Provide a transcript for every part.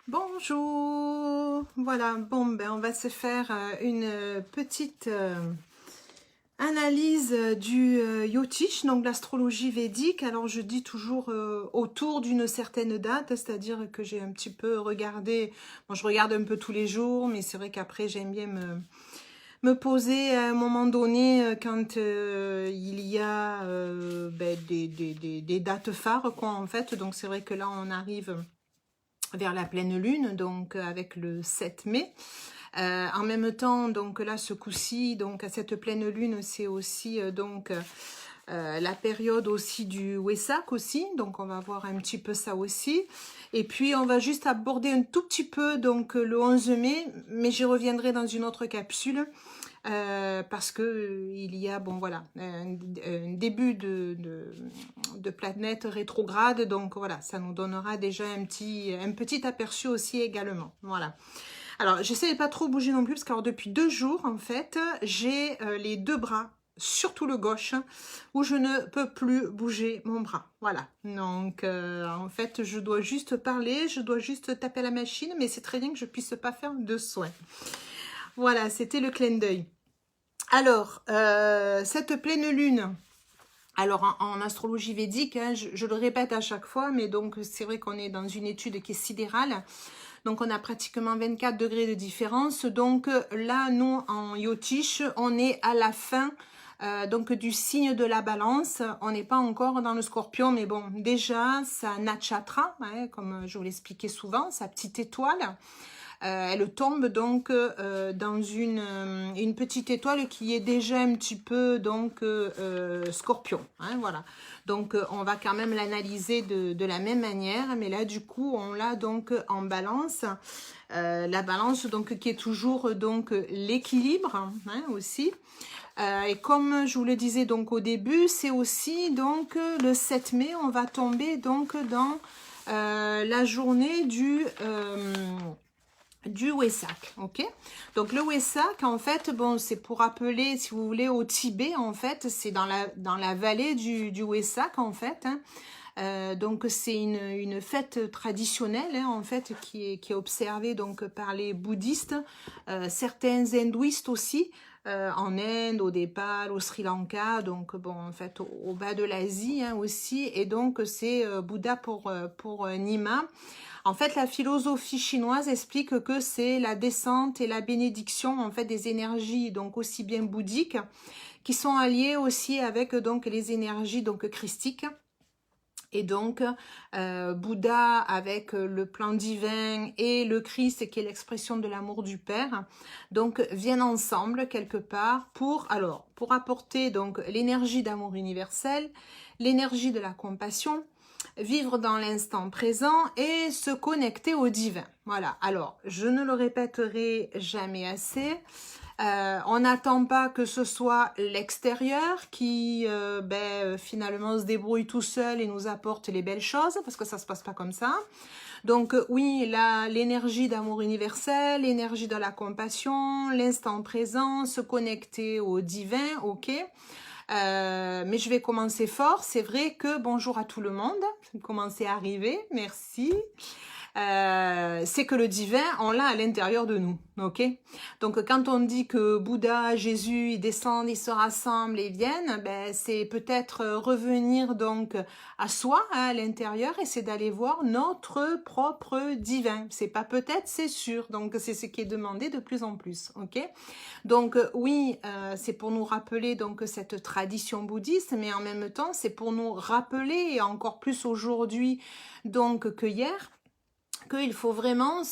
Bonjour, voilà, bon ben on va se faire une petite analyse du Yotish, donc l'astrologie védique. Alors je dis toujours autour d'une certaine date, c'est-à-dire que j'ai un petit peu regardé, bon je regarde un peu tous les jours, mais c'est vrai qu'après j'aime bien me poser à un moment donné quand il y a des dates phares quoi en fait, donc c'est vrai que là on arrive vers la pleine lune, donc avec le 7 mai. En même temps, donc là, ce coup-ci, donc à cette pleine lune, c'est aussi la période aussi du Wesak aussi, donc on va voir un petit peu ça aussi. Et puis on va juste aborder un tout petit peu donc le 11 mai, mais j'y reviendrai dans une autre capsule. Parce que il y a bon voilà un début de planète rétrograde, donc voilà, ça nous donnera déjà un petit aperçu aussi également. Voilà. Alors j'essaie de pas trop bouger non plus parce que alors, depuis 2 jours en fait j'ai les deux bras, surtout le gauche, où je ne peux plus bouger mon bras. Voilà. Donc en fait je dois juste parler, je dois juste taper à la machine, mais c'est très bien que je puisse pas faire de soins. Voilà, c'était le clin d'œil. Alors, cette pleine lune, alors en astrologie védique, hein, je le répète à chaque fois, mais donc c'est vrai qu'on est dans une étude qui est sidérale. Donc on a pratiquement 24 degrés de différence. Donc là, nous, en Yotish, on est à la fin donc du signe de la balance. On n'est pas encore dans le scorpion, mais bon, déjà, sa nakshatra, hein, comme je vous l'expliquais souvent, sa petite étoile, elle tombe donc dans une petite étoile qui est déjà un petit peu donc scorpion, hein, voilà. Donc on va quand même l'analyser de la même manière, mais là du coup on l'a donc en balance, la balance donc qui est toujours donc l'équilibre, hein, aussi. Et comme je vous le disais donc au début, c'est aussi donc le 7 mai, on va tomber donc dans la journée du Wesak, ok. Donc le Wesak, en fait, bon, c'est pour rappeler, si vous voulez, au Tibet, en fait, c'est dans la vallée du Wesak, en fait, hein. Donc c'est une fête traditionnelle, hein, en fait, qui est observée donc par les bouddhistes, certains hindouistes aussi, en Inde, au Népal, au Sri Lanka, donc bon, en fait, au bas de l'Asie, hein, aussi, et donc c'est Bouddha pour Nima. En fait, la philosophie chinoise explique que c'est la descente et la bénédiction en fait des énergies donc aussi bien bouddhiques qui sont alliées aussi avec donc les énergies donc christiques. Et donc, Bouddha avec le plan divin et le Christ qui est l'expression de l'amour du Père, donc viennent ensemble quelque part pour apporter donc l'énergie d'amour universel, l'énergie de la compassion, vivre dans l'instant présent et se connecter au divin. Voilà, alors je ne le répéterai jamais assez. On n'attend pas que ce soit l'extérieur qui finalement se débrouille tout seul et nous apporte les belles choses, parce que ça se passe pas comme ça. Donc oui, l'énergie d'amour universel, l'énergie de la compassion, l'instant présent, se connecter au divin, ok. Mais je vais commencer fort. C'est vrai que bonjour à tout le monde. Vous commencez à arriver, merci. C'est que le divin, on l'a à l'intérieur de nous, ok. Donc quand on dit que Bouddha, Jésus, ils descendent, ils se rassemblent et viennent, ben c'est peut-être revenir donc à soi, hein, à l'intérieur, et c'est d'aller voir notre propre divin. C'est pas peut-être, c'est sûr. Donc c'est ce qui est demandé de plus en plus, ok. Donc oui, c'est pour nous rappeler donc cette tradition bouddhiste, mais en même temps c'est pour nous rappeler, et encore plus aujourd'hui donc que hier, qu'il faut vraiment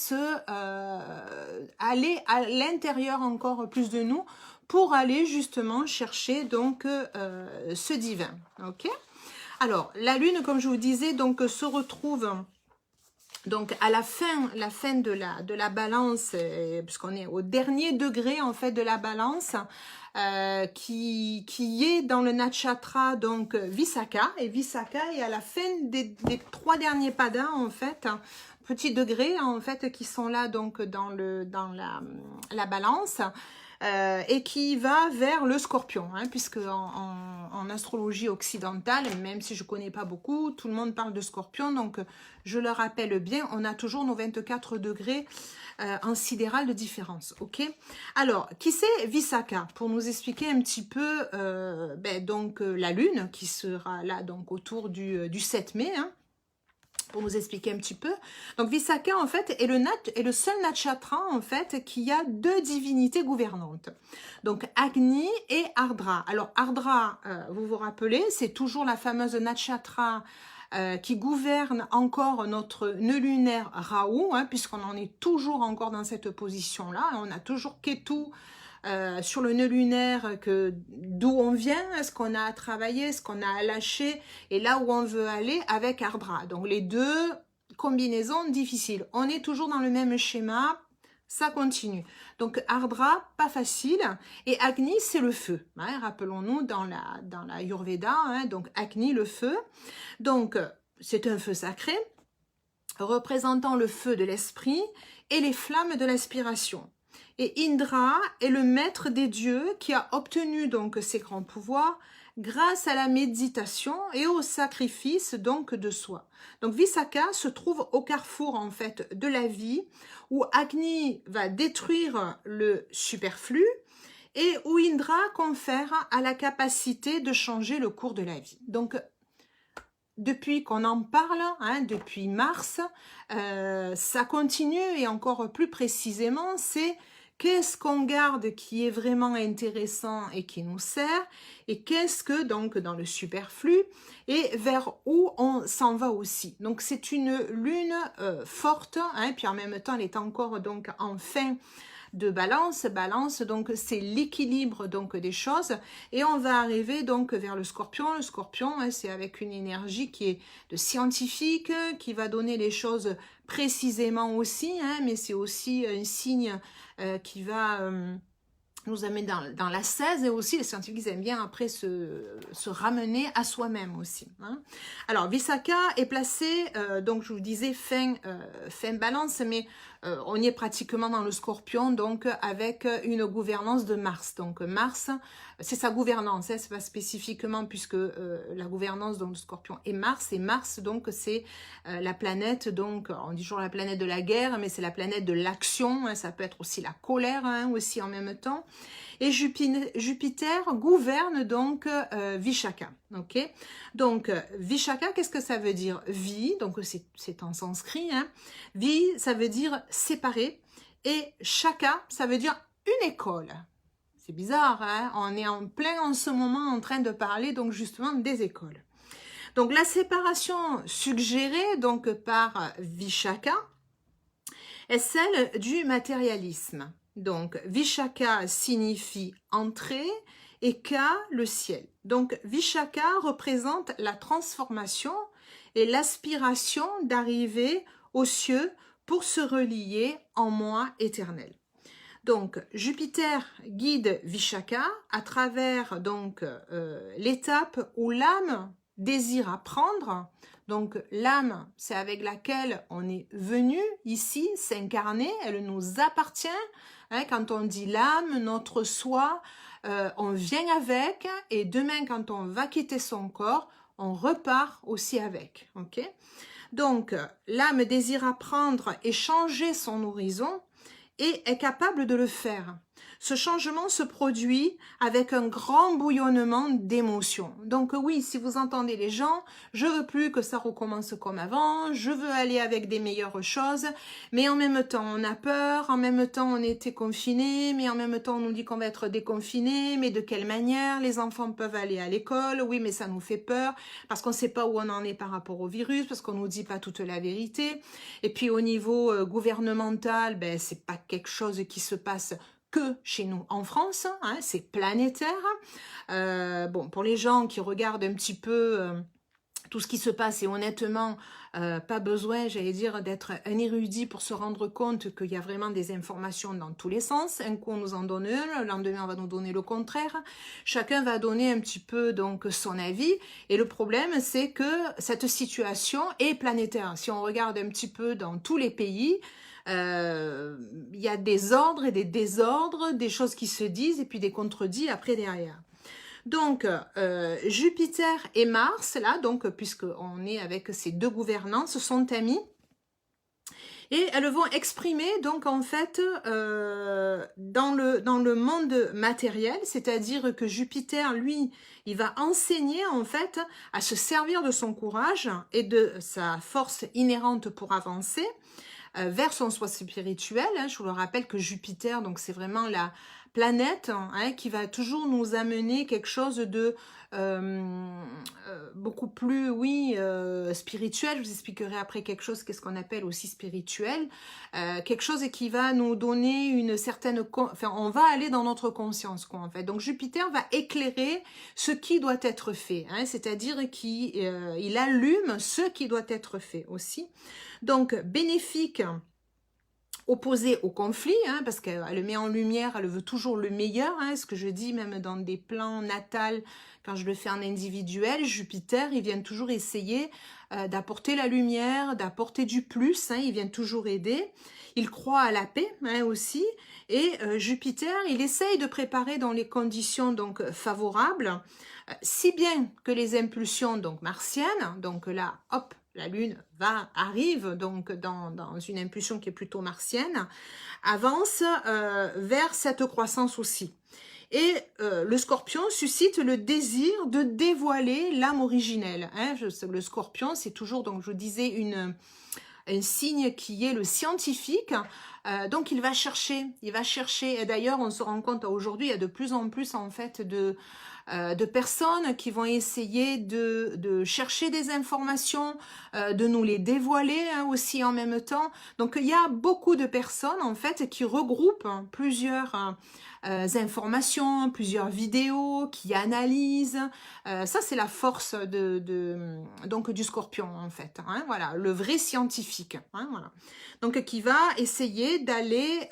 aller à l'intérieur encore plus de nous pour aller justement chercher donc ce divin, ok. Alors la lune, comme je vous disais, donc se retrouve donc à la fin de la balance, puisqu'on est au dernier degré en fait de la balance, qui est dans le nakshatra donc Visakha, et Visakha est à la fin des 3 derniers padas en fait, petits degrés en fait qui sont là donc dans la balance. et qui va vers le scorpion, hein, puisque en astrologie occidentale, même si je connais pas beaucoup, tout le monde parle de scorpion, donc je le rappelle bien, on a toujours nos 24 degrés en sidéral de différence, ok? Alors, qui c'est Visakha? Pour nous expliquer un petit peu la lune, qui sera là donc autour du 7 mai, hein, pour nous expliquer un petit peu. Donc Visakha en fait est le seul nakshatra en fait qui a deux divinités gouvernantes. Donc Agni et Ardra. Alors Ardra, vous vous rappelez, c'est toujours la fameuse nakshatra qui gouverne encore notre nœud lunaire Rahu, hein, puisqu'on en est toujours encore dans cette position-là. On a toujours Ketu sur le nœud lunaire, d'où on vient, ce qu'on a à travailler, ce qu'on a à lâcher, et là où on veut aller avec Ardra. Donc les deux combinaisons difficiles. On est toujours dans le même schéma, ça continue. Donc Ardra, pas facile, et Agni, c'est le feu. Hein, rappelons-nous dans la Ayurveda, hein, donc Agni, le feu. Donc c'est un feu sacré, représentant le feu de l'esprit et les flammes de l'inspiration. Et Indra est le maître des dieux qui a obtenu donc ses grands pouvoirs grâce à la méditation et au sacrifice donc de soi. Donc Visakha se trouve au carrefour en fait de la vie où Agni va détruire le superflu et où Indra confère à la capacité de changer le cours de la vie. Donc depuis qu'on en parle, hein, depuis mars, ça continue et encore plus précisément, c'est qu'est-ce qu'on garde qui est vraiment intéressant et qui nous sert, et qu'est-ce que, donc, dans le superflu, et vers où on s'en va aussi. Donc, c'est une lune forte, hein, puis en même temps, elle est encore donc en fin de balance. Balance, donc, c'est l'équilibre donc des choses, et on va arriver donc vers le scorpion. Le scorpion, hein, c'est avec une énergie qui est de scientifique, qui va donner les choses précisément aussi, hein, mais c'est aussi un signe qui va nous amener dans la 16, et aussi les scientifiques aiment bien après se ramener à soi-même aussi. Hein. Alors Visakha est placé, donc je vous disais fin balance, mais on y est pratiquement dans le scorpion, donc avec une gouvernance de Mars. Donc Mars, c'est sa gouvernance, hein, c'est pas spécifiquement puisque la gouvernance donc, du scorpion est Mars, et Mars donc c'est la planète, donc on dit toujours la planète de la guerre, mais c'est la planète de l'action, hein, ça peut être aussi la colère hein, aussi en même temps. Et Jupiter gouverne donc Vishaka. Okay, donc Vishaka, qu'est-ce que ça veut dire? Vie, donc c'est en sanskrit. Hein. Vie, ça veut dire séparé. Et Shaka, ça veut dire une école. C'est bizarre, hein? On est en plein en ce moment en train de parler donc justement des écoles. Donc la séparation suggérée donc par Vishaka est celle du matérialisme. Donc, Vishaka signifie entrée et Ka, le ciel. Donc, Vishaka représente la transformation et l'aspiration d'arriver aux cieux pour se relier en moi éternel. Donc, Jupiter guide Vishaka à travers donc l'étape où l'âme désire apprendre. Donc, l'âme, c'est avec laquelle on est venu ici s'incarner, elle nous appartient. Hein, quand on dit l'âme, notre soi, on vient avec, et demain, quand on va quitter son corps, on repart aussi avec. Okay? Donc, l'âme désire apprendre et changer son horizon et est capable de le faire. Ce changement se produit avec un grand bouillonnement d'émotions. Donc oui, si vous entendez les gens, je veux plus que ça recommence comme avant, je veux aller avec des meilleures choses, mais en même temps on a peur, en même temps on était confinés, mais en même temps on nous dit qu'on va être déconfinés, mais de quelle manière? Les enfants peuvent aller à l'école, oui mais ça nous fait peur, parce qu'on ne sait pas où on en est par rapport au virus, parce qu'on nous dit pas toute la vérité, et puis au niveau gouvernemental, ben c'est pas quelque chose qui se passe que chez nous en France, hein, c'est planétaire. Bon, pour les gens qui regardent un petit peu tout ce qui se passe et honnêtement, pas besoin, j'allais dire, d'être un érudit pour se rendre compte qu'il y a vraiment des informations dans tous les sens. Un coup, on nous en donne un, le lendemain, on va nous donner le contraire. Chacun va donner un petit peu donc son avis. Et le problème, c'est que cette situation est planétaire. Si on regarde un petit peu dans tous les pays, il y a des ordres et des désordres, des choses qui se disent et puis des contredits après derrière. Donc, Jupiter et Mars, là, donc, puisqu'on est avec ces deux gouvernances, sont amis. Et elles vont exprimer, donc, en fait, dans le monde matériel, c'est-à-dire que Jupiter, lui, il va enseigner, en fait, à se servir de son courage et de sa force inhérente pour avancer vers son soi spirituel. Hein. Je vous le rappelle que Jupiter, donc, c'est vraiment la planète hein, qui va toujours nous amener quelque chose de beaucoup plus, oui, spirituel. Je vous expliquerai après quelque chose, qu'est-ce qu'on appelle aussi spirituel. Quelque chose qui va nous donner une certaine... Enfin, on va aller dans notre conscience, quoi, en fait. Donc, Jupiter va éclairer ce qui doit être fait, hein, c'est-à-dire qu'il allume ce qui doit être fait aussi. Donc, bénéfique... opposée au conflit, hein, parce qu'elle le met en lumière, elle veut toujours le meilleur, hein, ce que je dis même dans des plans natals, quand je le fais en individuel, Jupiter, il vient toujours essayer d'apporter la lumière, d'apporter du plus, hein, il vient toujours aider, il croit à la paix hein, aussi, et Jupiter, il essaye de préparer dans les conditions donc favorables, si bien que les impulsions donc martiennes, donc là, hop, la Lune arrive donc dans une impulsion qui est plutôt martienne, avance vers cette croissance aussi. Et le Scorpion suscite le désir de dévoiler l'âme originelle. Hein. Le Scorpion, c'est toujours, donc je vous disais, un signe qui est le scientifique. Donc il va chercher, et d'ailleurs on se rend compte aujourd'hui, il y a de plus en plus en fait de personnes qui vont essayer de chercher des informations, de nous les dévoiler hein, aussi en même temps. Donc il y a beaucoup de personnes en fait qui regroupent hein, plusieurs informations, plusieurs vidéos, qui analysent. Ça c'est la force donc du Scorpion en fait. Hein, voilà, le vrai scientifique. Hein, voilà. Donc qui va essayer d'aller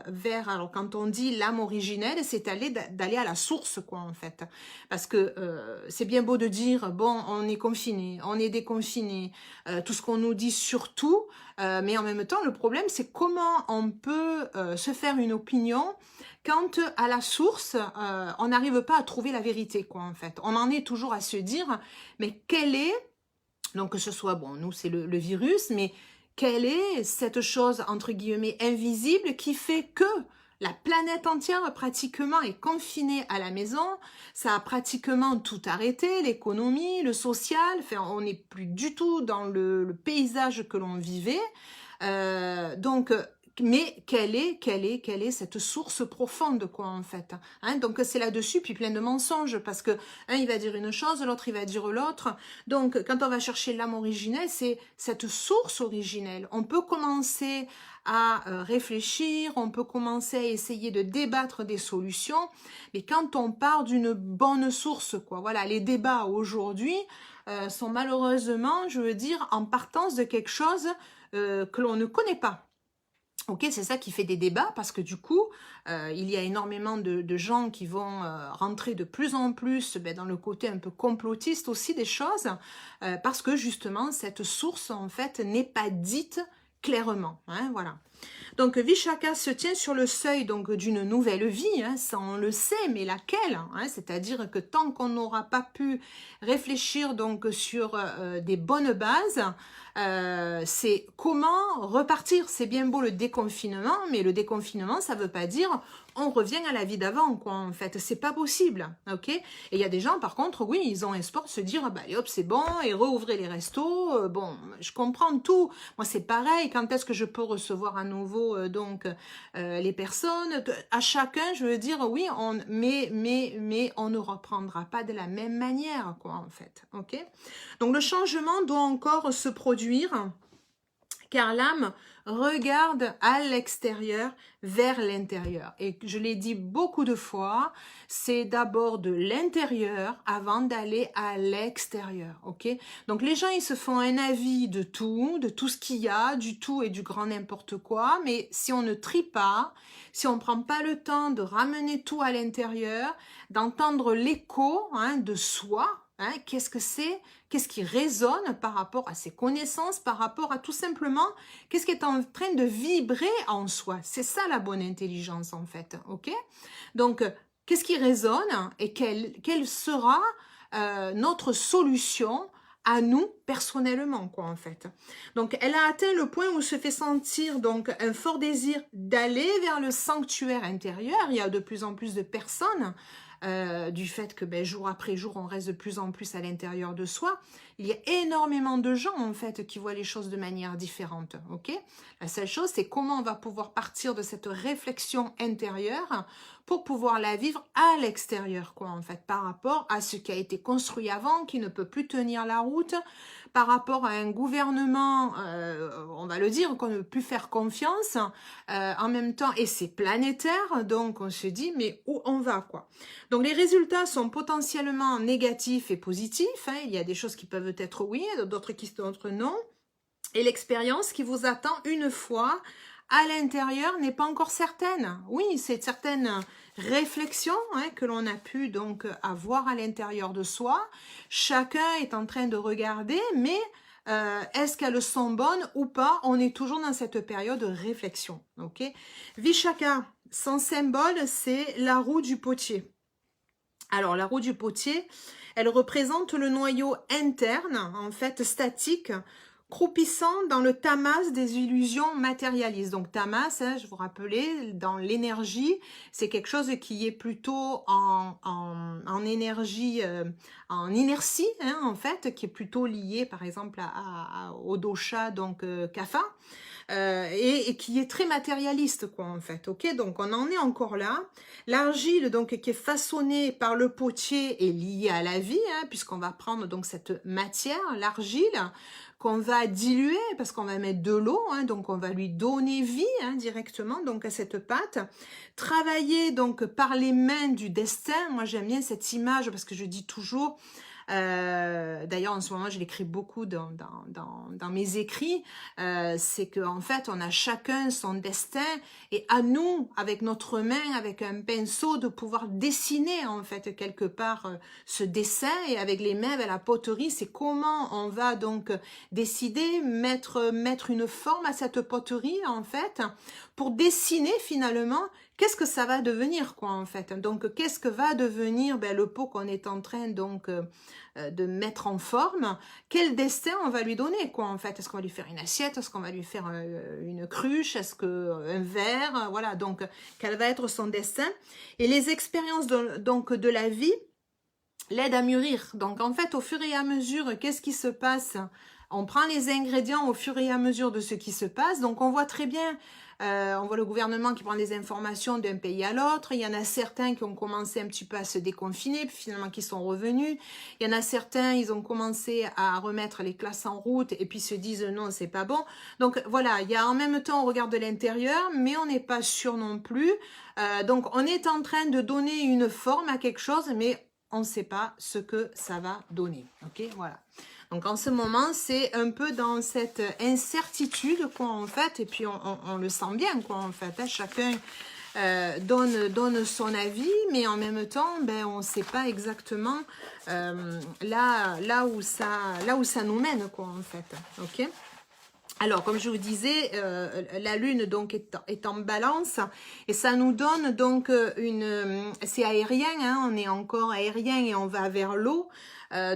vers, alors quand on dit l'âme originelle, c'est d'aller à la source quoi en fait. Parce que c'est bien beau de dire, bon, on est confiné, on est déconfiné, tout ce qu'on nous dit surtout, mais en même temps, le problème, c'est comment on peut se faire une opinion quand à la source, on n'arrive pas à trouver la vérité, quoi, en fait. On en est toujours à se dire, mais quelle est, donc que ce soit, bon, nous, c'est le virus, mais quelle est cette chose, entre guillemets, invisible qui fait que la planète entière pratiquement est confinée à la maison, ça a pratiquement tout arrêté, l'économie, le social, enfin, on n'est plus du tout dans le paysage que l'on vivait. Donc, mais quelle est cette source profonde, quoi, en fait. Hein, donc, c'est là-dessus, puis plein de mensonges, parce que un, il va dire une chose, l'autre, il va dire l'autre. Donc, quand on va chercher l'âme originelle, c'est cette source originelle. On peut commencer à réfléchir, on peut commencer à essayer de débattre des solutions, mais quand on part d'une bonne source, quoi, voilà, les débats aujourd'hui sont malheureusement, je veux dire, en partance de quelque chose que l'on ne connaît pas. Ok, c'est ça qui fait des débats parce que du coup, il y a énormément de gens qui vont rentrer de plus en plus dans le côté un peu complotiste aussi des choses parce que justement, cette source en fait n'est pas dite clairement. Hein, voilà. Donc Vishaka se tient sur le seuil donc d'une nouvelle vie, hein, ça on le sait, mais laquelle hein, c'est-à-dire que tant qu'on n'aura pas pu réfléchir donc sur des bonnes bases, c'est comment repartir. C'est bien beau le déconfinement, mais le déconfinement, ça veut pas dire on revient à la vie d'avant, quoi, en fait. C'est pas possible, ok? Et il y a des gens, par contre, oui, ils ont espoir de se dire, bah, hop, c'est bon, et réouvrir les restos. Bon, je comprends tout. Moi, c'est pareil. Quand est-ce que je peux recevoir à nouveau, donc, les personnes? À chacun, je veux dire, oui, mais on ne reprendra pas de la même manière, quoi, en fait, ok? Donc, le changement doit encore se produire. Car l'âme regarde à l'extérieur vers l'intérieur. Et je l'ai dit beaucoup de fois, c'est d'abord de l'intérieur avant d'aller à l'extérieur. Ok? Donc les gens, ils se font un avis de tout ce qu'il y a, du tout et du grand n'importe quoi. Mais si on ne trie pas, si on ne prend pas le temps de ramener tout à l'intérieur, d'entendre l'écho de soi, qu'est-ce que c'est? Qu'est-ce qui résonne par rapport à ses connaissances, par rapport à tout simplement, qu'est-ce qui est en train de vibrer en soi? C'est ça la bonne intelligence en fait, ok? Donc, qu'est-ce qui résonne et quelle sera notre solution à nous personnellement quoi en fait. Donc elle a atteint le point où se fait sentir donc un fort désir d'aller vers le sanctuaire intérieur. Il y a de plus en plus de personnes du fait que jour après jour on reste de plus en plus à l'intérieur de soi. Il y a énormément de gens en fait qui voient les choses de manière différente. Ok, la seule chose c'est comment on va pouvoir partir de cette réflexion intérieure pour pouvoir la vivre à l'extérieur quoi en fait, par rapport à ce qui a été construit avant qui ne peut plus tenir la route, par rapport à un gouvernement, on va le dire, qu'on ne peut plus faire confiance, en même temps, et c'est planétaire, donc on se dit, mais où on va, quoi. Donc les résultats sont potentiellement négatifs et positifs, il y a des choses qui peuvent être oui, d'autres non, et l'expérience qui vous attend une fois à l'intérieur n'est pas encore certaine. Oui, c'est certaines réflexions que l'on a pu donc avoir à l'intérieur de soi. Chacun est en train de regarder, mais est-ce qu'elles sont bonnes ou pas? On est toujours dans cette période de réflexion. Ok. Vishaka, son symbole, c'est la roue du potier. Alors, la roue du potier, elle représente le noyau interne, en fait, statique, croupissant dans le tamas des illusions matérialistes. Donc tamas, je vous rappelais, dans l'énergie, c'est quelque chose qui est plutôt en énergie, en inertie, en fait, qui est plutôt lié par exemple au dosha, donc kapha. Et qui est très matérialiste quoi en fait, ok, donc on en est encore là. L'argile donc qui est façonnée par le potier est liée à la vie, puisqu'on va prendre donc cette matière, l'argile, qu'on va diluer parce qu'on va mettre de l'eau, donc on va lui donner vie directement donc à cette pâte. Travailler donc par les mains du destin, moi j'aime bien cette image parce que je dis toujours, d'ailleurs en ce moment je l'écris beaucoup dans mes écrits, c'est qu'en fait on a chacun son destin et à nous avec notre main, avec un pinceau, de pouvoir dessiner en fait quelque part ce dessin, et avec les mains, la poterie, c'est comment on va donc décider, mettre une forme à cette poterie en fait, pour dessiner finalement qu'est-ce que ça va devenir quoi en fait. Donc qu'est-ce que va devenir le pot qu'on est en train donc de mettre en forme, quel destin on va lui donner quoi en fait. Est-ce qu'on va lui faire une assiette, est-ce qu'on va lui faire une cruche, est-ce que un verre, voilà, donc quel va être son destin. Et les expériences donc de la vie l'aident à mûrir. Donc en fait au fur et à mesure, qu'est-ce qui se passe? On prend les ingrédients au fur et à mesure de ce qui se passe. Donc on voit très bien, on voit le gouvernement qui prend des informations d'un pays à l'autre. Il y en a certains qui ont commencé un petit peu à se déconfiner, puis finalement qui sont revenus. Il y en a certains, ils ont commencé à remettre les classes en route et puis se disent non, c'est pas bon. Donc voilà, il y a en même temps, on regarde de l'intérieur, mais on n'est pas sûr non plus. Donc on est en train de donner une forme à quelque chose, mais on ne sait pas ce que ça va donner. Ok, voilà. Donc en ce moment, c'est un peu dans cette incertitude quoi en fait, et puis on le sent bien quoi en fait. Chacun donne son avis, mais en même temps, on ne sait pas exactement là où ça nous mène quoi en fait. Ok. Alors, comme je vous disais, la Lune donc est en balance et ça nous donne donc c'est aérien, on est encore aérien et on va vers l'eau.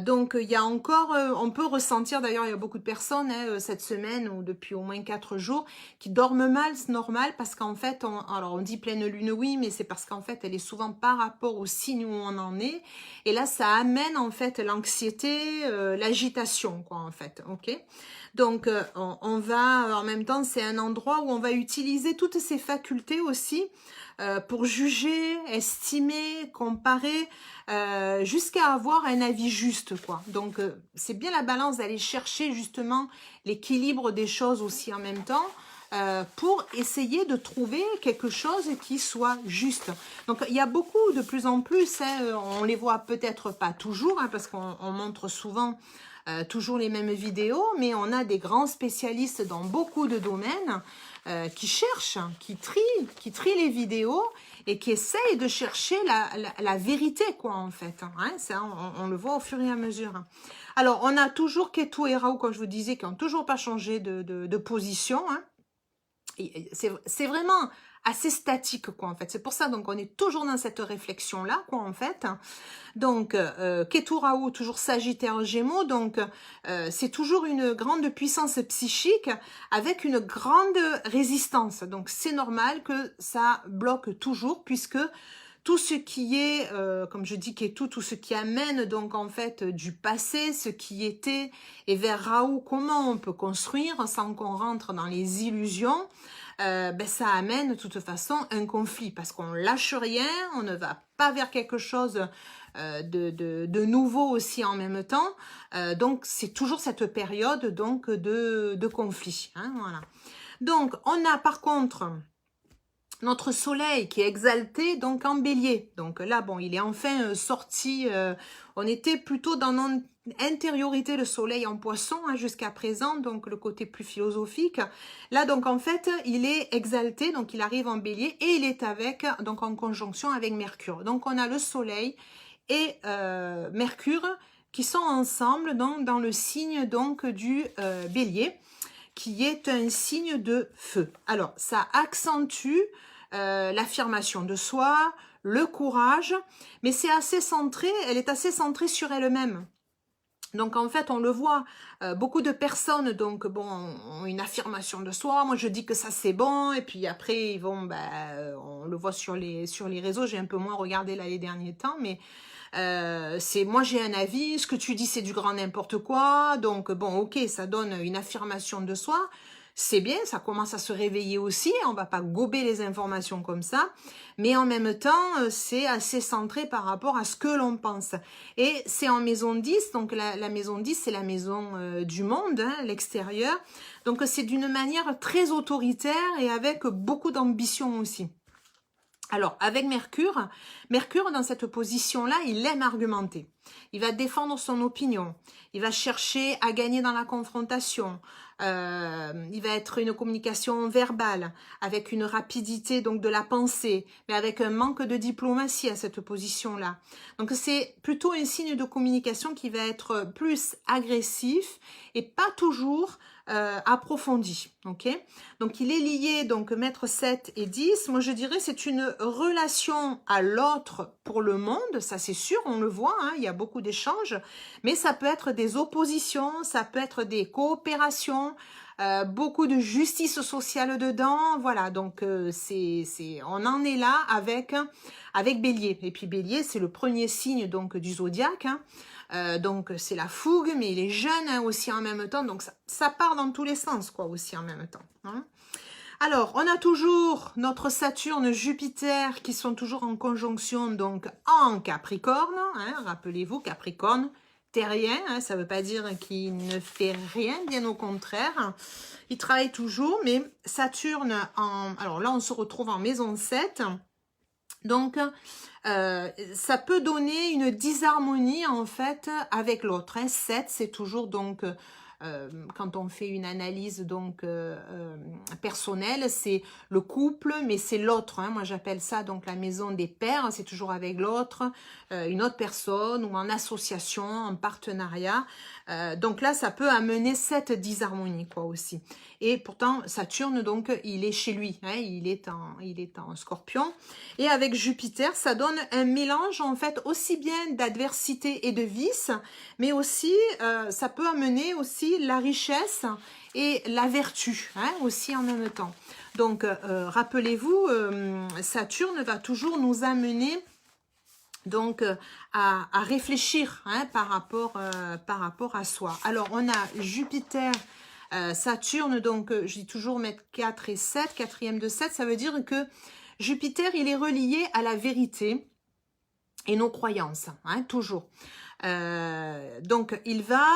Donc il y a encore, on peut ressentir, d'ailleurs il y a beaucoup de personnes cette semaine ou depuis au moins 4 jours qui dorment mal, c'est normal parce qu'en fait, alors on dit pleine lune oui, mais c'est parce qu'en fait elle est souvent par rapport au signe où on en est, et là ça amène en fait l'anxiété, l'agitation quoi en fait, ok. Donc on va, en même temps c'est un endroit où on va utiliser toutes ces facultés aussi pour juger, estimer, comparer, jusqu'à avoir un avis juste, quoi. Donc, c'est bien la balance d'aller chercher justement l'équilibre des choses aussi en même temps, pour essayer de trouver quelque chose qui soit juste. Donc, il y a beaucoup, de plus en plus, hein, on les voit peut-être pas toujours, hein, parce qu'on montre souvent toujours les mêmes vidéos, mais on a des grands spécialistes dans beaucoup de domaines qui cherchent, qui trient les vidéos et qui essayent de chercher la vérité, quoi, en fait. Hein, ça, on le voit au fur et à mesure. Alors, on a toujours Ketu et Rahu, comme je vous disais, qui n'ont toujours pas changé de position. Hein. C'est vraiment assez statique, quoi, en fait. C'est pour ça, donc, on est toujours dans cette réflexion-là, quoi, en fait. Donc, Ketu Rahu, toujours Sagittaire Gémeaux, donc c'est toujours une grande puissance psychique avec une grande résistance. Donc, c'est normal que ça bloque toujours, puisque tout ce qui est, comme je dis, Ketu, tout ce qui amène donc en fait du passé, ce qui était, et vers Rahu, comment on peut construire sans qu'on rentre dans les illusions, ben ça amène de toute façon un conflit, parce qu'on lâche rien, on ne va pas vers quelque chose de nouveau aussi en même temps, donc c'est toujours cette période donc de conflit, hein, voilà. Donc on a par contre notre soleil qui est exalté donc en bélier. Donc là, bon, il est enfin sorti, on était plutôt dans notre intériorité, le soleil en poisson hein, jusqu'à présent, donc le côté plus philosophique. Là, donc en fait, il est exalté, donc il arrive en bélier et il est avec, donc en conjonction avec Mercure. Donc on a le soleil et Mercure qui sont ensemble donc, dans le signe donc du bélier, qui est un signe de feu. Alors, ça accentue l'affirmation de soi, le courage, mais c'est assez centré, elle est assez centrée sur elle-même. Donc en fait, on le voit, beaucoup de personnes donc bon ont une affirmation de soi. Moi, je dis que ça c'est bon, et puis après ils vont, on le voit sur les réseaux. J'ai un peu moins regardé là les derniers temps, mais c'est moi j'ai un avis. Ce que tu dis c'est du grand n'importe quoi. Donc bon, ok, ça donne une affirmation de soi. C'est bien, ça commence à se réveiller aussi, on va pas gober les informations comme ça, mais en même temps, c'est assez centré par rapport à ce que l'on pense. Et c'est en maison 10, donc la maison 10, c'est la maison du monde, hein, l'extérieur, donc c'est d'une manière très autoritaire et avec beaucoup d'ambition aussi. Alors, avec Mercure, Mercure, dans cette position-là, il aime argumenter. Il va défendre son opinion. Il va chercher à gagner dans la confrontation. Il va être une communication verbale, avec une rapidité donc de la pensée, mais avec un manque de diplomatie à cette position-là. Donc, c'est plutôt un signe de communication qui va être plus agressif et pas toujours approfondi, ok. Donc il est lié, donc maître 7 et 10, moi je dirais c'est une relation à l'autre pour le monde, ça c'est sûr, on le voit, hein, il y a beaucoup d'échanges, mais ça peut être des oppositions, ça peut être des coopérations, beaucoup de justice sociale dedans, voilà, donc on en est là avec Bélier, et puis Bélier c'est le premier signe donc du zodiaque, hein. Donc c'est la fougue, mais il est jeune hein, aussi en même temps, donc ça part dans tous les sens quoi aussi en même temps. Hein. Alors on a toujours notre Saturne, Jupiter qui sont toujours en conjonction donc en Capricorne. Hein, rappelez-vous Capricorne, terrien, hein, ça ne veut pas dire qu'il ne fait rien, bien au contraire. Il travaille toujours, mais Saturne alors là on se retrouve en maison 7. Donc, ça peut donner une disharmonie en fait avec l'autre. Hein. 7, c'est toujours donc, quand on fait une analyse donc personnelle, c'est le couple, mais c'est l'autre. Hein. Moi, j'appelle ça donc la maison des pères. C'est toujours avec l'autre, une autre personne ou en association, en partenariat. Donc là, ça peut amener cette disharmonie quoi aussi. Et pourtant, Saturne, donc, il est chez lui. Hein, il est en Scorpion. Et avec Jupiter, ça donne un mélange, en fait, aussi bien d'adversité et de vice, mais aussi, ça peut amener aussi la richesse et la vertu, hein, aussi en même temps. Donc, rappelez-vous, Saturne va toujours nous amener donc à réfléchir hein, par rapport à soi. Alors, on a Jupiter, Saturne, donc je dis toujours mettre 4 et 7, quatrième de 7, ça veut dire que Jupiter, il est relié à la vérité et nos croyances, hein, toujours. Donc, il va,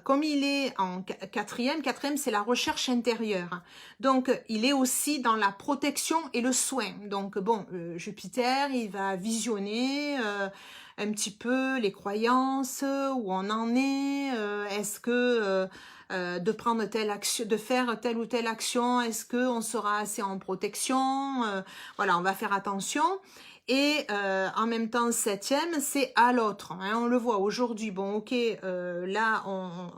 comme il est en quatrième c'est la recherche intérieure. Donc, il est aussi dans la protection et le soin. Donc, bon, Jupiter, il va visionner un petit peu les croyances, où on en est, est-ce que de prendre telle action, de faire telle ou telle action, est-ce que on sera assez en protection, voilà, on va faire attention. Et en même temps, septième, c'est à l'autre. Hein, on le voit aujourd'hui. Bon, ok, là,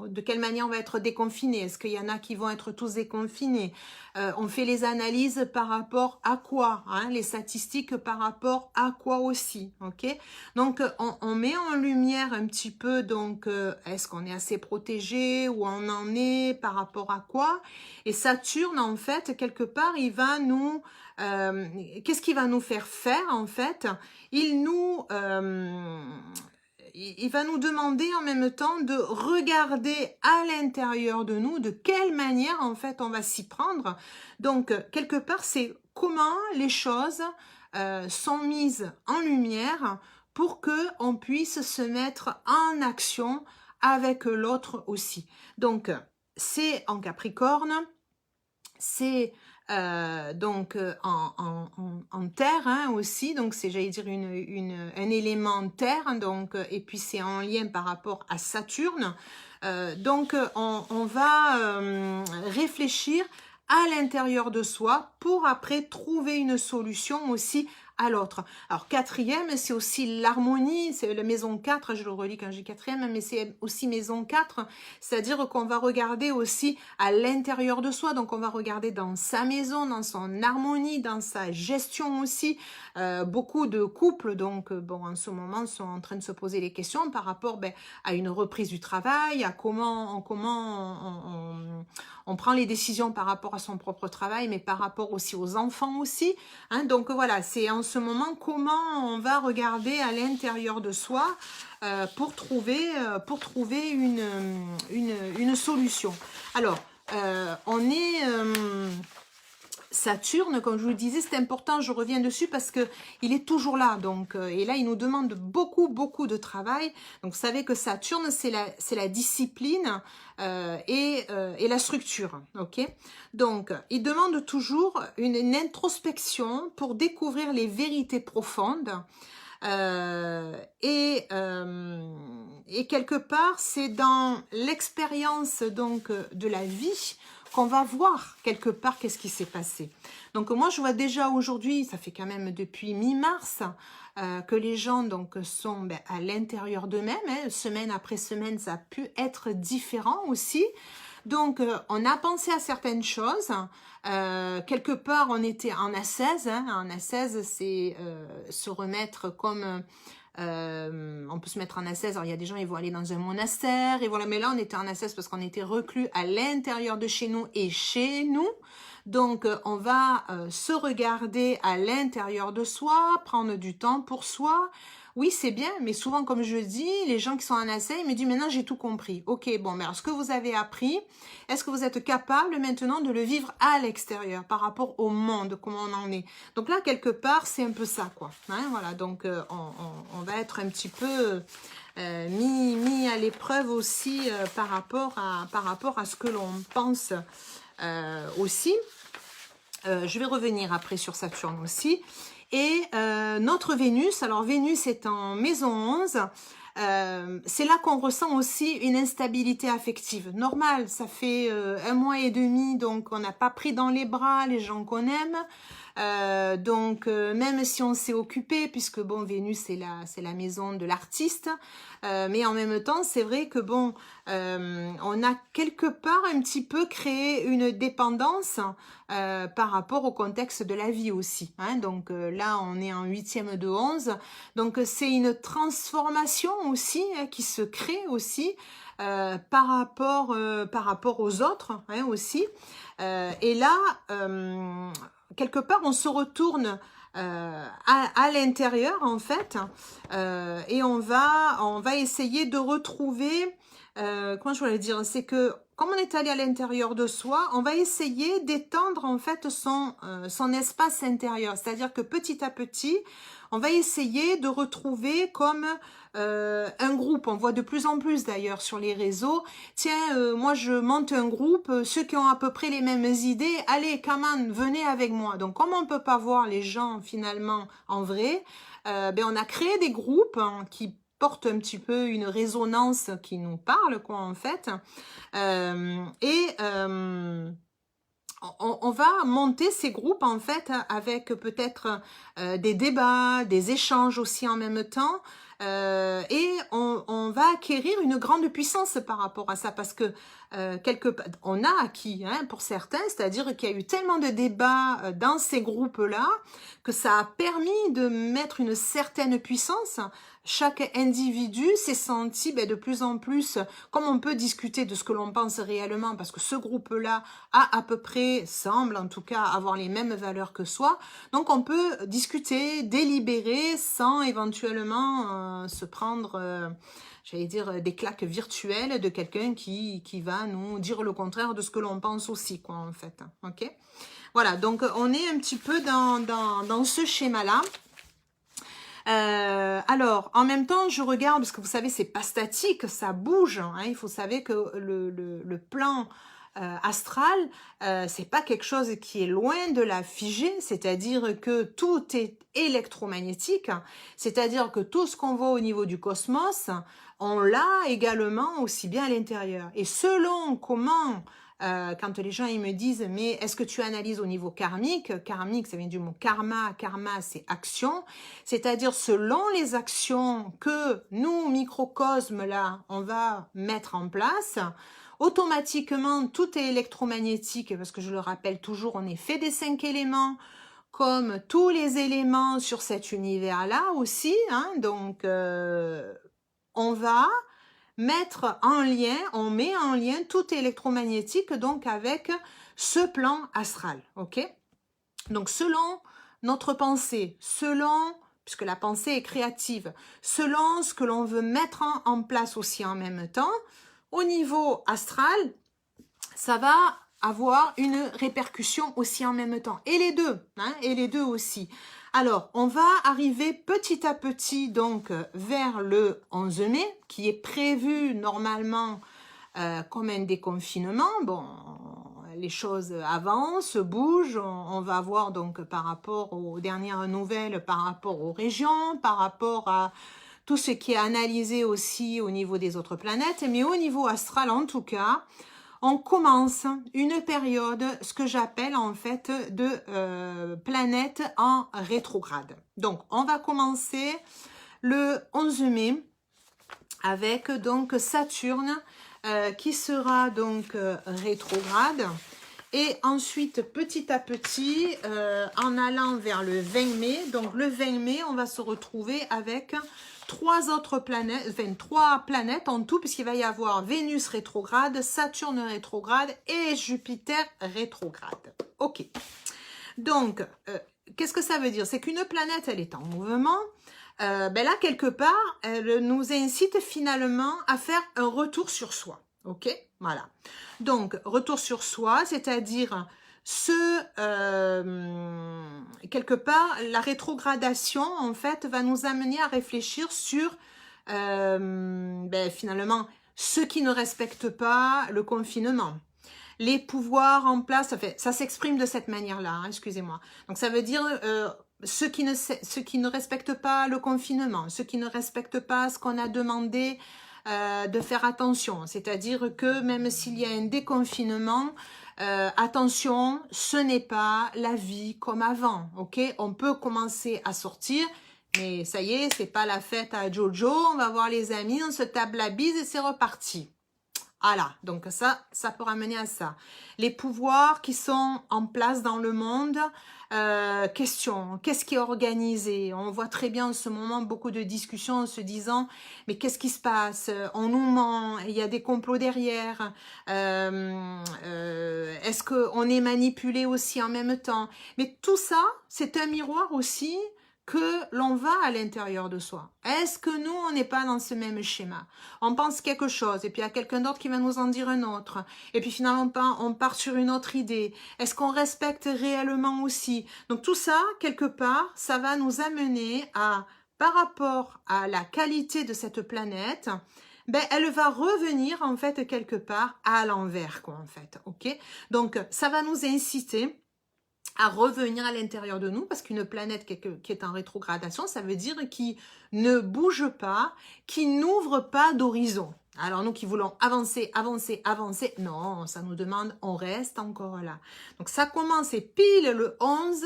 de quelle manière on va être déconfiné? Est-ce qu'il y en a qui vont être tous déconfinés? On fait les analyses par rapport à quoi, hein, les statistiques par rapport à quoi aussi, ok? Donc, on met en lumière un petit peu, donc, est-ce qu'on est assez protégé, où on en est, par rapport à quoi? Et Saturne, en fait, quelque part, il va nous... qu'est-ce qu'il va nous faire en fait? Il va nous demander en même temps de regarder à l'intérieur de nous de quelle manière en fait on va s'y prendre. Donc quelque part c'est comment les choses sont mises en lumière pour que on puisse se mettre en action avec l'autre aussi. Donc c'est en Capricorne, c'est donc en terre, hein, aussi, donc c'est, j'allais dire, un élément terre, donc, et puis c'est en lien par rapport à Saturne. Donc on va réfléchir à l'intérieur de soi pour après trouver une solution aussi à l'autre. Alors quatrième, c'est aussi l'harmonie, c'est la maison 4, je le relis quand j'ai quatrième, mais c'est aussi maison 4, c'est-à-dire qu'on va regarder aussi à l'intérieur de soi, donc on va regarder dans sa maison, dans son harmonie, dans sa gestion aussi. Beaucoup de couples, donc bon, en ce moment, sont en train de se poser les questions par rapport à une reprise du travail, à comment on prend les décisions par rapport à son propre travail, mais par rapport aussi aux enfants aussi. Hein, donc voilà, c'est en ce moment comment on va regarder à l'intérieur de soi pour trouver une solution. Alors, on est... Saturne, comme je vous le disais, c'est important, je reviens dessus parce que il est toujours là, donc et là il nous demande beaucoup de travail. Donc vous savez que Saturne c'est la discipline et la structure, ok. Donc il demande toujours une introspection pour découvrir les vérités profondes. Et quelque part c'est dans l'expérience donc de la vie qu'on va voir quelque part qu'est-ce qui s'est passé. Donc moi je vois déjà aujourd'hui, ça fait quand même depuis mi-mars que les gens donc sont à l'intérieur d'eux-mêmes, hein, semaine après semaine ça a pu être différent aussi. Donc on a pensé à certaines choses, quelque part on était en ascèse, hein. En ascèse c'est se remettre comme... on peut se mettre en ascèse, alors il y a des gens ils vont aller dans un monastère et voilà, mais là on était en ascèse parce qu'on était reclus à l'intérieur de chez nous et chez nous. Donc on va se regarder à l'intérieur de soi, prendre du temps pour soi. Oui, c'est bien, mais souvent, comme je dis, les gens qui sont en ascèse, ils me disent maintenant j'ai tout compris. Ok, bon, mais alors ce que vous avez appris, est-ce que vous êtes capable maintenant de le vivre à l'extérieur par rapport au monde, comment on en est? Donc là, quelque part, c'est un peu ça, quoi. Hein, voilà, donc on va être un petit peu mis à l'épreuve aussi par rapport à ce que l'on pense aussi. Je vais revenir après sur Saturne aussi. Et notre Vénus, alors Vénus est en maison 11, c'est là qu'on ressent aussi une instabilité affective. Normal, ça fait 1 mois et demi, donc on n'a pas pris dans les bras les gens qu'on aime. Donc même si on s'est occupé, puisque bon, Vénus c'est la maison de l'artiste, mais en même temps c'est vrai que bon, on a quelque part un petit peu créé une dépendance par rapport au contexte de la vie aussi, hein. Donc là on est en 8e de 11, donc c'est une transformation aussi hein, qui se crée aussi par rapport aux autres hein, aussi. Et là quelque part on se retourne à l'intérieur en fait et on va essayer de retrouver comment je voulais dire, c'est que comme on est allé à l'intérieur de soi, on va essayer d'étendre en fait son espace intérieur. C'est-à-dire que petit à petit, on va essayer de retrouver comme un groupe. On voit de plus en plus d'ailleurs sur les réseaux. Tiens, moi je monte un groupe, ceux qui ont à peu près les mêmes idées, allez, come on, venez avec moi. Donc comme on ne peut pas voir les gens finalement en vrai, ben, on a créé des groupes qui portent un petit peu une résonance qui nous parle, quoi, en fait. On va monter ces groupes, en fait, avec peut-être des débats, des échanges aussi en même temps. Et on va acquérir une grande puissance par rapport à ça, parce que on a acquis, hein, pour certains, c'est-à-dire qu'il y a eu tellement de débats dans ces groupes-là que ça a permis de mettre une certaine puissance. Chaque individu s'est senti de plus en plus, comme on peut discuter de ce que l'on pense réellement, parce que ce groupe-là a à peu près, semble en tout cas, avoir les mêmes valeurs que soi. Donc on peut discuter, délibérer, sans éventuellement se prendre, j'allais dire, des claques virtuelles de quelqu'un qui va nous dire le contraire de ce que l'on pense aussi, quoi, en fait. Ok ? Voilà, donc on est un petit peu dans ce schéma-là. Alors, en même temps, je regarde, parce que vous savez, c'est pas statique, ça bouge. Hein, il faut savoir que le plan astral, c'est pas quelque chose qui est loin de la figée, c'est-à-dire que tout est électromagnétique, c'est-à-dire que tout ce qu'on voit au niveau du cosmos, on l'a également aussi bien à l'intérieur. Et selon comment quand les gens ils me disent mais est-ce que tu analyses au niveau karmique? Karmique, ça vient du mot karma. Karma, c'est action. C'est-à-dire selon les actions que nous, microcosmes, là, on va mettre en place, automatiquement, tout est électromagnétique parce que je le rappelle toujours, on est fait des 5 éléments comme tous les éléments sur cet univers-là aussi. Hein, donc, on va mettre en lien, on met en lien tout électromagnétique donc avec ce plan astral, ok? Donc selon notre pensée, selon, puisque la pensée est créative, selon ce que l'on veut mettre en place aussi en même temps, au niveau astral, ça va avoir une répercussion aussi en même temps. Et les deux, hein, et les deux aussi. Alors, on va arriver petit à petit donc vers le 11 mai, qui est prévu normalement comme un déconfinement. Bon, les choses avancent, bougent. On va voir donc par rapport aux dernières nouvelles, par rapport aux régions, par rapport à tout ce qui est analysé aussi au niveau des autres planètes. Mais au niveau astral, en tout cas, on commence une période, ce que j'appelle en fait de planète en rétrograde. Donc, on va commencer le 11 mai avec donc Saturne qui sera donc rétrograde. Et ensuite, petit à petit, en allant vers le 20 mai, donc le 20 mai, on va se retrouver avec trois autres planètes, enfin 3 planètes en tout, puisqu'il va y avoir Vénus rétrograde, Saturne rétrograde et Jupiter rétrograde. Ok. Donc, qu'est-ce que ça veut dire? C'est qu'une planète, elle est en mouvement. Ben là, quelque part, elle nous incite finalement à faire un retour sur soi. Ok? Voilà. Donc, retour sur soi, c'est-à-dire quelque part, la rétrogradation, en fait, va nous amener à réfléchir sur, finalement, ceux qui ne respectent pas le confinement. Les pouvoirs en place, ça s'exprime de cette manière-là, hein, excusez-moi. Donc, ça veut dire ceux qui ne respectent pas le confinement, ceux qui ne respectent pas ce qu'on a demandé de faire attention. C'est-à-dire que même s'il y a un déconfinement, attention, ce n'est pas la vie comme avant, ok? On peut commencer à sortir, mais ça y est, c'est pas la fête à Jojo, on va voir les amis, on se tape la bise et c'est reparti. Voilà, donc ça peut ramener à ça. Les pouvoirs qui sont en place dans le monde, question, qu'est-ce qui est organisé? On voit très bien en ce moment beaucoup de discussions en se disant, mais qu'est-ce qui se passe? On nous ment, il y a des complots derrière, est-ce qu'on est manipulé aussi en même temps? Mais tout ça, c'est un miroir aussi que l'on va à l'intérieur de soi? Est-ce que nous, on n'est pas dans ce même schéma? On pense quelque chose, et puis il y a quelqu'un d'autre qui va nous en dire un autre, et puis finalement, on part sur une autre idée. Est-ce qu'on respecte réellement aussi? Donc tout ça, quelque part, ça va nous amener à, par rapport à la qualité de cette planète, ben, elle va revenir, en fait, quelque part à l'envers, quoi, en fait, ok? Donc, ça va nous inciter à revenir à l'intérieur de nous, parce qu'une planète qui est en rétrogradation, ça veut dire qui ne bouge pas, qui n'ouvre pas d'horizon. Alors nous qui voulons avancer, avancer, avancer, non, ça nous demande, on reste encore là. Donc ça commence et pile le 11,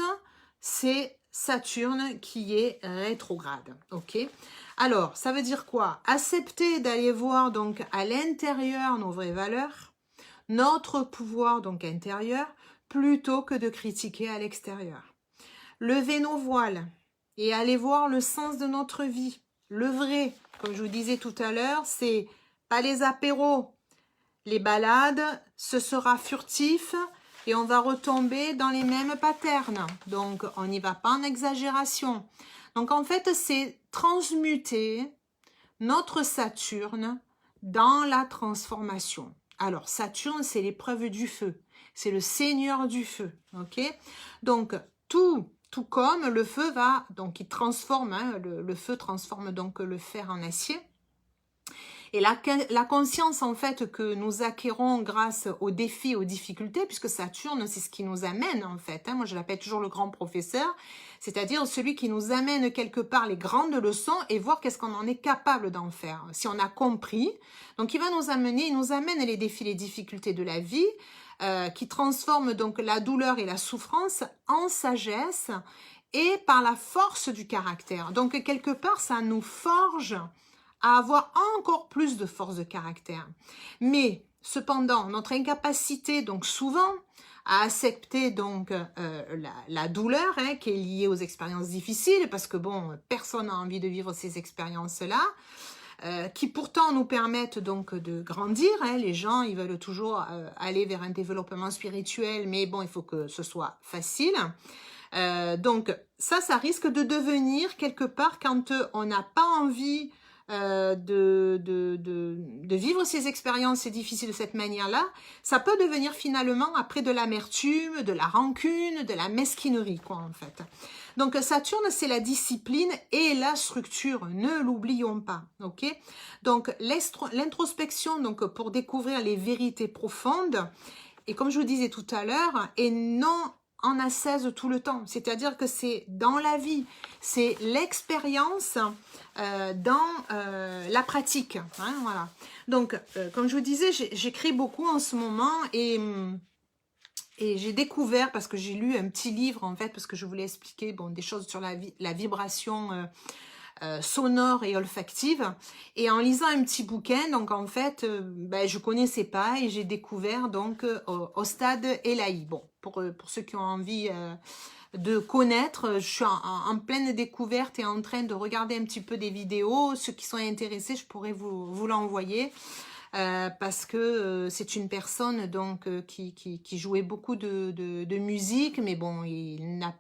c'est Saturne qui est rétrograde, ok? Alors, ça veut dire quoi? Accepter d'aller voir donc à l'intérieur nos vraies valeurs, notre pouvoir donc intérieur, plutôt que de critiquer à l'extérieur. Lever nos voiles et aller voir le sens de notre vie. Le vrai, comme je vous disais tout à l'heure, c'est pas les apéros, les balades, ce sera furtif et on va retomber dans les mêmes patterns. Donc, on n'y va pas en exagération. Donc, en fait, c'est transmuter notre Saturne dans la transformation. Alors, Saturne, c'est l'épreuve du feu. C'est le seigneur du feu, ok? Donc, tout comme le feu va, donc il transforme, hein, le feu transforme donc le fer en acier. Et la conscience, en fait, que nous acquérons grâce aux défis, aux difficultés, puisque Saturne, c'est ce qui nous amène, en fait. Hein, moi, je l'appelle toujours le grand professeur, c'est-à-dire celui qui nous amène quelque part les grandes leçons et voir qu'est-ce qu'on en est capable d'en faire. Si on a compris, donc il va nous amener, il nous amène les défis, les difficultés de la vie, qui transforment donc la douleur et la souffrance en sagesse et par la force du caractère. Donc, quelque part, ça nous forge à avoir encore plus de force de caractère. Mais, cependant, notre incapacité, donc souvent, à accepter donc la douleur hein, qui est liée aux expériences difficiles, parce que bon, personne n'a envie de vivre ces expériences-là, qui pourtant nous permettent donc de grandir. Hein. Les gens, ils veulent toujours aller vers un développement spirituel, mais bon, il faut que ce soit facile. Donc, ça risque de devenir quelque part quand on n'a pas envie de vivre ces expériences difficiles de cette manière-là, ça peut devenir finalement après de l'amertume, de la rancune, de la mesquinerie, quoi, en fait. Donc, Saturne, c'est la discipline et la structure, ne l'oublions pas, ok? Donc, l'introspection, donc, pour découvrir les vérités profondes, et comme je vous disais tout à l'heure, et non en ascèse tout le temps, c'est-à-dire que c'est dans la vie, c'est l'expérience dans la pratique, hein, voilà. Donc, comme je vous disais, j'écris beaucoup en ce moment et j'ai découvert, parce que j'ai lu un petit livre en fait, parce que je voulais expliquer bon, des choses sur la vibration sonore et olfactive, et en lisant un petit bouquin, donc en fait, ben, je connaissais pas et j'ai découvert donc au stade Elahi. Bon, pour ceux qui ont envie de connaître, je suis en pleine découverte et en train de regarder un petit peu des vidéos. Ceux qui sont intéressés, je pourrais vous l'envoyer. Parce que c'est une personne donc qui jouait beaucoup de musique, mais bon, il n'a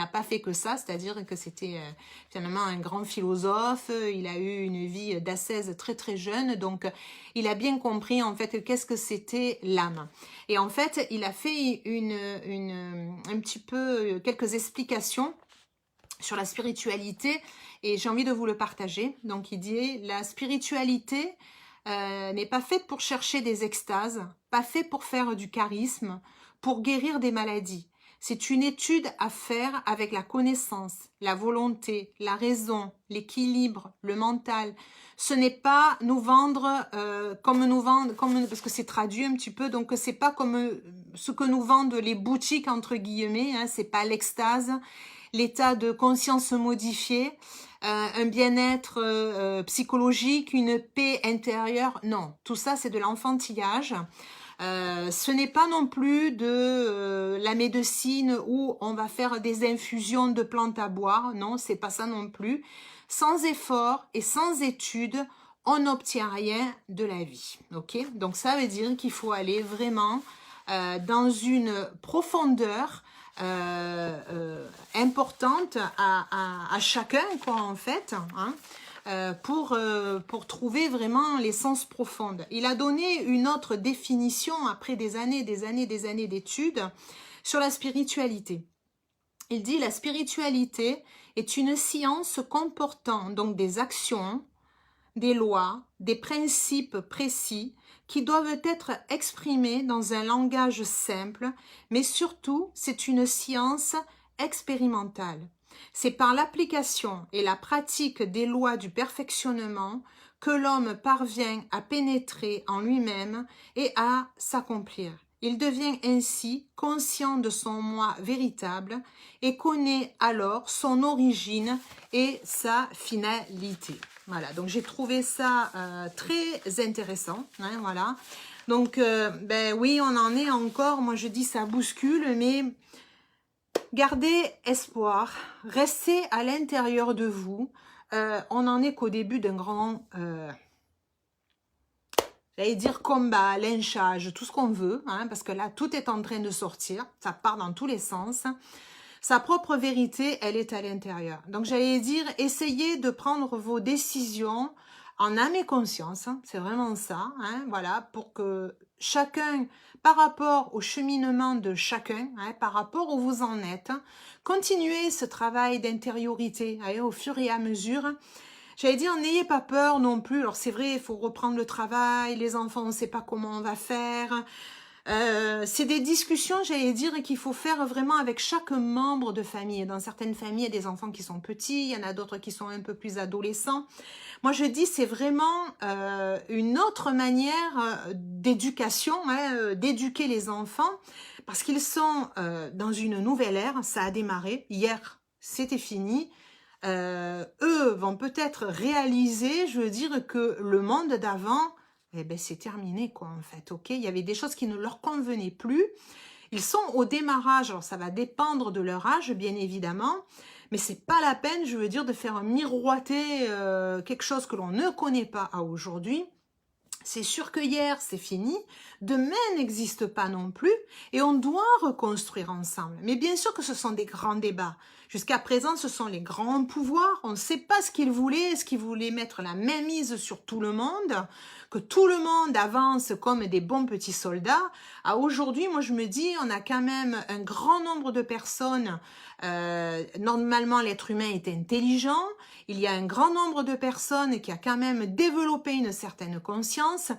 pas fait que ça, c'est-à-dire que c'était finalement un grand philosophe, il a eu une vie d'ascèse très très jeune, donc il a bien compris en fait qu'est-ce que c'était l'âme. Et en fait, il a fait un petit peu quelques explications sur la spiritualité, et j'ai envie de vous le partager. Donc il dit, la spiritualité n'est pas faite pour chercher des extases, pas fait pour faire du charisme, pour guérir des maladies. C'est une étude à faire avec la connaissance, la volonté, la raison, l'équilibre, le mental. Ce n'est pas nous vendre parce que c'est traduit un petit peu, donc c'est pas comme ce que nous vendent les boutiques entre guillemets, hein, c'est pas l'extase, l'état de conscience modifié. Un bien-être psychologique, une paix intérieure. Non, tout ça, c'est de l'enfantillage. Ce n'est pas non plus de la médecine où on va faire des infusions de plantes à boire. Non, c'est pas ça non plus. Sans effort et sans étude, on n'obtient rien de la vie. Ok? Donc, ça veut dire qu'il faut aller vraiment dans une profondeur importante à chacun, quoi, en fait, hein, pour trouver vraiment l'essence profonde. Il a donné une autre définition après des années d'études sur la spiritualité. Il dit: la spiritualité est une science comportant donc des actions, des lois, des principes précis qui doivent être exprimés dans un langage simple, mais surtout c'est une science expérimentale. C'est par l'application et la pratique des lois du perfectionnement que l'homme parvient à pénétrer en lui-même et à s'accomplir. Il devient ainsi conscient de son moi véritable et connaît alors son origine et sa finalité. Voilà, donc j'ai trouvé ça très intéressant, hein, voilà. Donc, ben oui, on en est encore, moi je dis ça bouscule, mais gardez espoir, restez à l'intérieur de vous. On en est qu'au début d'un grand... j'allais dire combat, lynchage, tout ce qu'on veut, hein, parce que là, tout est en train de sortir, ça part dans tous les sens. Sa propre vérité, elle est à l'intérieur. Donc, j'allais dire, essayez de prendre vos décisions en âme et conscience, hein, c'est vraiment ça, hein, voilà, pour que chacun, par rapport au cheminement de chacun, hein, par rapport où vous en êtes, continuez ce travail d'intériorité, hein, au fur et à mesure. J'allais dire, n'ayez pas peur non plus. Alors c'est vrai, il faut reprendre le travail, les enfants, on ne sait pas comment on va faire. C'est des discussions, j'allais dire, qu'il faut faire vraiment avec chaque membre de famille. Dans certaines familles, il y a des enfants qui sont petits, il y en a d'autres qui sont un peu plus adolescents. Moi, je dis, c'est vraiment une autre manière d'éducation, hein, d'éduquer les enfants, parce qu'ils sont dans une nouvelle ère. Ça a démarré hier, c'était fini. Eux vont peut-être réaliser, je veux dire, que le monde d'avant, eh ben, c'est terminé, quoi, en fait, ok? Il y avait des choses qui ne leur convenaient plus. Ils sont au démarrage, alors ça va dépendre de leur âge, bien évidemment, mais c'est pas la peine, je veux dire, de faire miroiter quelque chose que l'on ne connaît pas à aujourd'hui. C'est sûr que hier, c'est fini, demain n'existe pas non plus, et on doit reconstruire ensemble. Mais bien sûr que ce sont des grands débats. Jusqu'à présent, ce sont les grands pouvoirs. On ne sait pas ce qu'ils voulaient. Est-ce qu'ils voulaient mettre la mainmise sur tout le monde? Que tout le monde avance comme des bons petits soldats? À aujourd'hui, moi je me dis, on a quand même un grand nombre de personnes. Normalement, l'être humain est intelligent. Il y a un grand nombre de personnes qui a quand même développé une certaine conscience.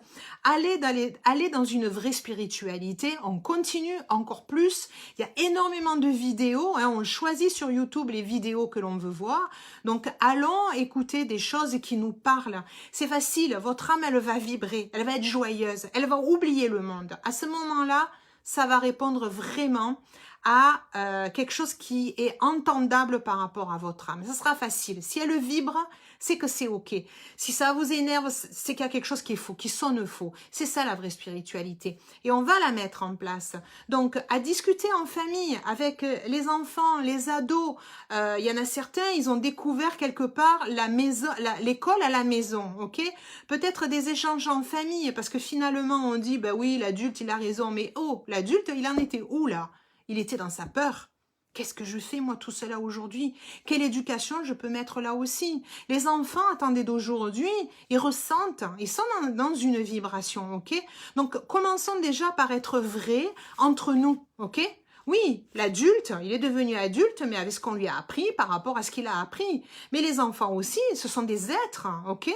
Aller dans une vraie spiritualité, on continue encore plus. Il y a énormément de vidéos, hein, on choisit sur YouTube les vidéos que l'on veut voir. Donc, allons écouter des choses qui nous parlent. C'est facile, votre âme, elle va vibrer, elle va être joyeuse, elle va oublier le monde. À ce moment-là, ça va répondre vraiment à quelque chose qui est entendable par rapport à votre âme. Ça sera facile. Si elle vibre, c'est que c'est ok. Si ça vous énerve, c'est qu'il y a quelque chose qui est faux, qui sonne faux. C'est ça la vraie spiritualité. Et on va la mettre en place. Donc, à discuter en famille avec les enfants, les ados. Il y en a certains, ils ont découvert quelque part la maison, l'école à la maison, ok? Peut-être des échanges en famille, parce que finalement, on dit, bah oui, l'adulte, il a raison. Mais oh, l'adulte, il en était où là? Il était dans sa peur. Qu'est-ce que je fais, moi, tout cela aujourd'hui? Quelle éducation je peux mettre là aussi? Les enfants, attendez, d'aujourd'hui, ils ressentent, ils sont dans une vibration, ok? Donc, commençons déjà par être vrais entre nous, ok? Oui, l'adulte, il est devenu adulte, mais avec ce qu'on lui a appris par rapport à ce qu'il a appris. Mais les enfants aussi, ce sont des êtres, ok?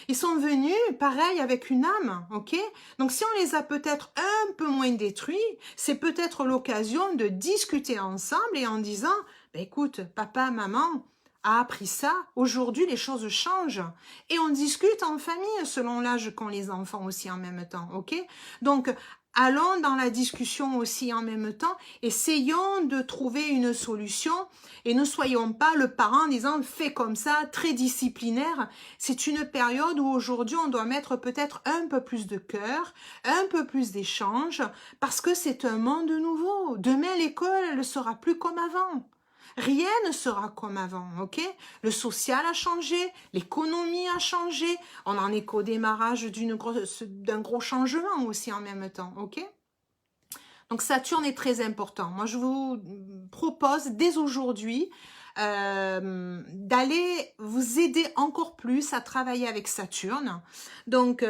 Ils sont venus, pareil, avec une âme, ok? Donc, si on les a peut-être un peu moins détruits, c'est peut-être l'occasion de discuter ensemble et en disant, bah, écoute, papa, maman a appris ça, aujourd'hui les choses changent. Et on discute en famille selon l'âge qu'ont les enfants aussi en même temps, ok? Donc, allons dans la discussion aussi en même temps, essayons de trouver une solution et ne soyons pas le parent en disant fais comme ça, très disciplinaire. C'est une période où aujourd'hui on doit mettre peut-être un peu plus de cœur, un peu plus d'échange, parce que c'est un monde nouveau. Demain l'école ne sera plus comme avant. Rien ne sera comme avant, ok? Le social a changé, l'économie a changé, on en est qu'au démarrage d'un gros changement aussi en même temps, ok? Donc Saturne est très important. Moi, je vous propose dès aujourd'hui d'aller vous aider encore plus à travailler avec Saturne. Donc,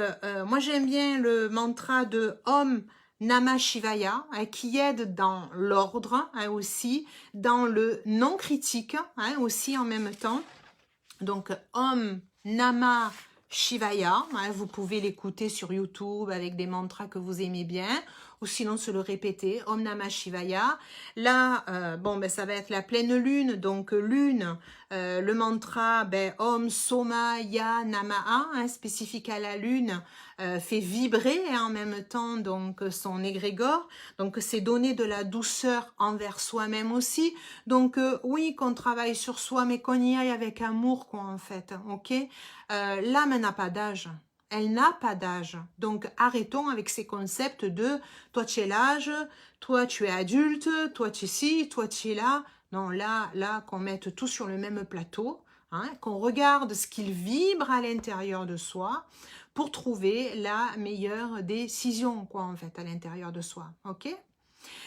moi, j'aime bien le mantra de Om Namah Shivaya, qui aide dans l'ordre aussi, dans le non critique aussi en même temps. Donc, Om Namah Shivaya, vous pouvez l'écouter sur YouTube avec des mantras que vous aimez bien, ou sinon se le répéter, Om Namah Shivaya. Là, bon, ben, ça va être la pleine lune, donc lune, le mantra, ben, Om Somaya Namaha, spécifique à la lune, fait vibrer en même temps donc son égrégore, donc c'est donner de la douceur envers soi-même aussi. Donc oui, qu'on travaille sur soi, mais qu'on y aille avec amour, quoi, en fait, ok. L'âme n'a pas d'âge, elle n'a pas d'âge. Donc arrêtons avec ces concepts de toi tu es l'âge, toi tu es adulte, toi tu es ci, toi tu es là. Non, là, qu'on mette tout sur le même plateau, qu'on regarde ce qu'il vibre à l'intérieur de soi pour trouver la meilleure décision, quoi, en fait, à l'intérieur de soi, ok.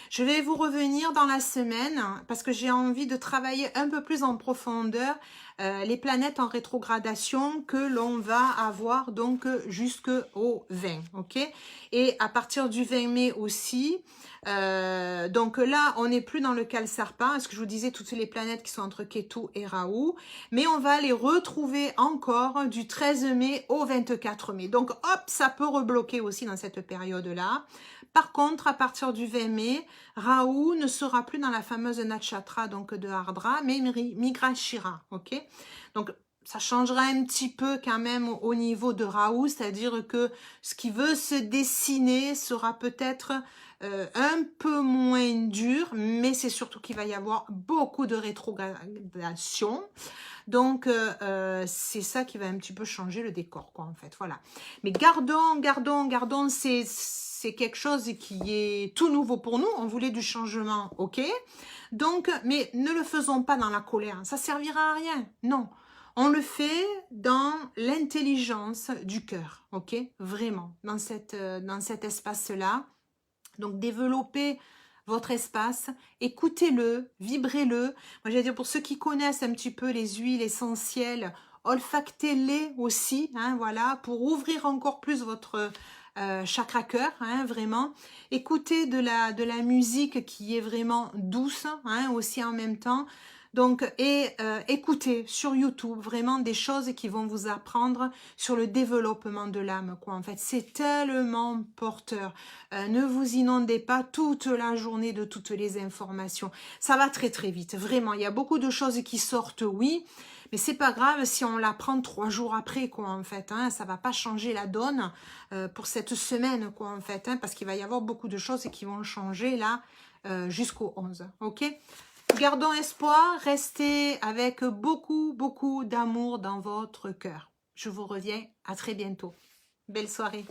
Je vais vous revenir dans la semaine parce que j'ai envie de travailler un peu plus en profondeur les planètes en rétrogradation que l'on va avoir donc jusqu'au 20, ok. Et à partir du 20 mai aussi, donc là on n'est plus dans le Cal-Sarpa, ce que je vous disais, toutes les planètes qui sont entre Ketu et Rahu, mais on va les retrouver encore du 13 mai au 24 mai. Donc hop, ça peut rebloquer aussi dans cette période-là. Par contre, à partir du 20 mai, Rahu ne sera plus dans la fameuse Nakshatra donc de Ardra, mais Mrigashira, ok. Donc ça changera un petit peu quand même au niveau de Rahu, c'est-à-dire que ce qui veut se dessiner sera peut-être un peu moins dur, mais c'est surtout qu'il va y avoir beaucoup de rétrogradation. Donc, c'est ça qui va un petit peu changer le décor, quoi, en fait, voilà. Mais gardons, c'est quelque chose qui est tout nouveau pour nous. On voulait du changement, ok. Donc, mais ne le faisons pas dans la colère. Ça servira à rien, non. On le fait dans l'intelligence du cœur, ok. Vraiment, dans cet espace-là. Donc, développer votre espace, écoutez-le, vibrez-le. Moi, j'allais dire, pour ceux qui connaissent un petit peu les huiles essentielles, olfactez-les aussi, voilà, pour ouvrir encore plus votre chakra cœur, vraiment. Écoutez de la musique qui est vraiment douce, aussi en même temps. Donc, écoutez sur YouTube vraiment des choses qui vont vous apprendre sur le développement de l'âme, quoi. En fait, c'est tellement porteur. Ne vous inondez pas toute la journée de toutes les informations. Ça va très très vite, vraiment. Il y a beaucoup de choses qui sortent, oui, mais c'est pas grave si on l'apprend 3 jours après, quoi, en fait. Ça va pas changer la donne pour cette semaine, quoi, en fait, parce qu'il va y avoir beaucoup de choses qui vont changer là jusqu'au 11, ok. Gardons espoir, restez avec beaucoup d'amour dans votre cœur. Je vous reviens à très bientôt. Belle soirée.